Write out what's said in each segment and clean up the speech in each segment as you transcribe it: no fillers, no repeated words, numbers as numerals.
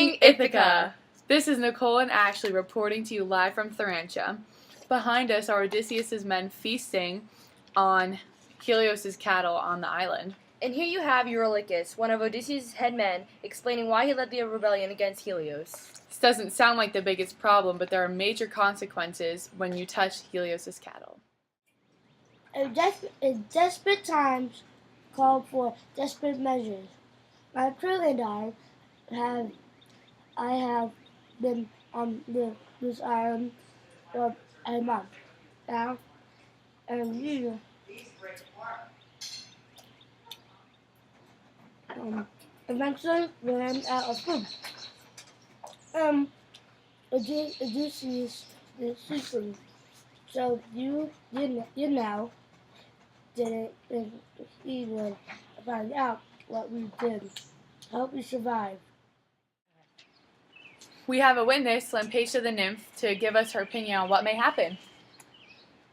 Morning, Ithaca! This is Nicole and Ashley reporting to you live from Thurentia. Behind us are Odysseus' men feasting on Helios' cattle on the island. And here you have Eurylochus, one of Odysseus' head men, explaining why he led the rebellion against Helios. This doesn't sound like the biggest problem, but there are major consequences when you touch Helios' cattle. Desperate times call for desperate measures. My crew and I have been on this island for a month now, and we eventually ran out of food. Odysseus is seafood, so you now didn't think he would find out what we did to help you survive. We have a witness, Lamphasia the nymph, to give us her opinion on what may happen.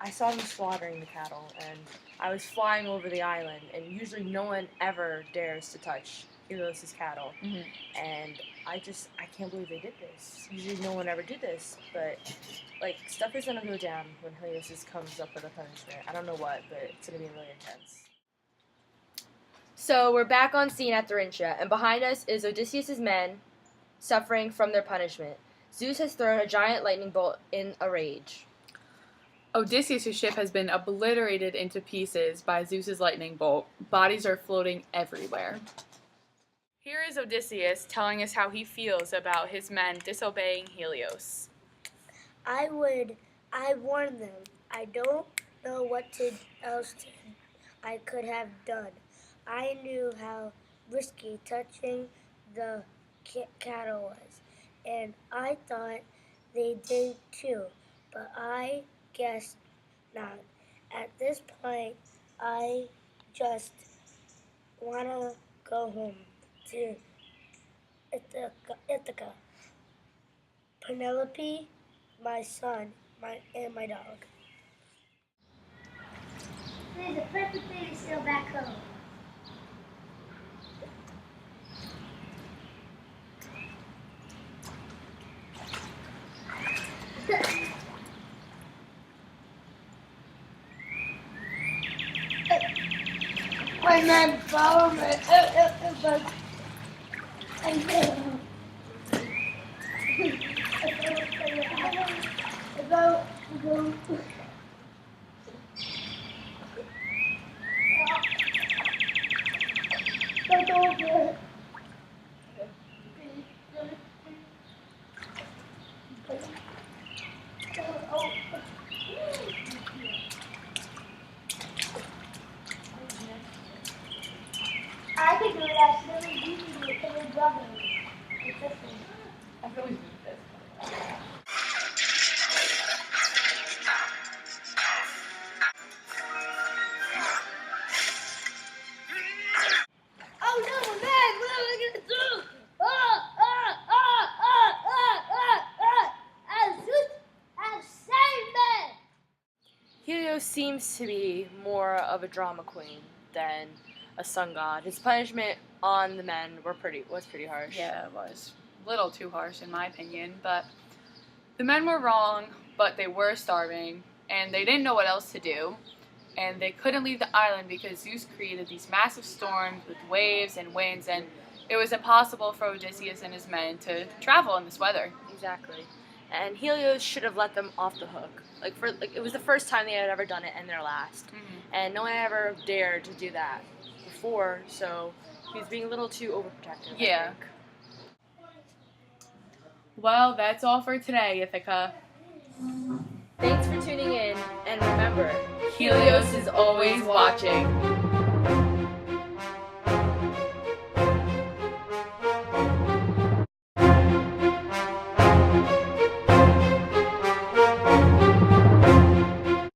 I saw them slaughtering the cattle, and I was flying over the island, and usually no one ever dares to touch Helios' cattle. And I can't believe they did this. Usually no one ever did this, but stuff is gonna go down when Helios comes up with a punishment. I don't know what, but it's gonna be really intense. So we're back on scene at Thurentia, and behind us is Odysseus' men suffering from their punishment. Zeus has thrown a giant lightning bolt in a rage. Odysseus' ship has been obliterated into pieces by Zeus' lightning bolt. Bodies are floating everywhere. Here is Odysseus telling us how he feels about his men disobeying Helios. I warned them. I don't know what else I could have done. I knew how risky touching the cattle was, and I thought they did too, but I guess not. At this point, I just want to go home to Ithaca, Penelope, my son, and my dog. This is the perfect day to sail back home. My man, follow me. I can do it actually. You can do it because your brother. I've always been this. Oh no, man! What am I gonna do? I've saved me! Helios seems to be more of a drama queen than a sun god. His punishment on the men was pretty harsh. Yeah, it was. A little too harsh in my opinion, but the men were wrong, but they were starving, and they didn't know what else to do, and they couldn't leave the island because Zeus created these massive storms with waves and winds, and it was impossible for Odysseus and his men to travel in this weather. Exactly. And Helios should have let them off the hook. It was the first time they had ever done it and their last. And no one ever dared to do that before, so he was being a little too overprotective. Yeah. Well, that's all for today, Ithaca. Thanks for tuning in, and remember, Helios is always watching.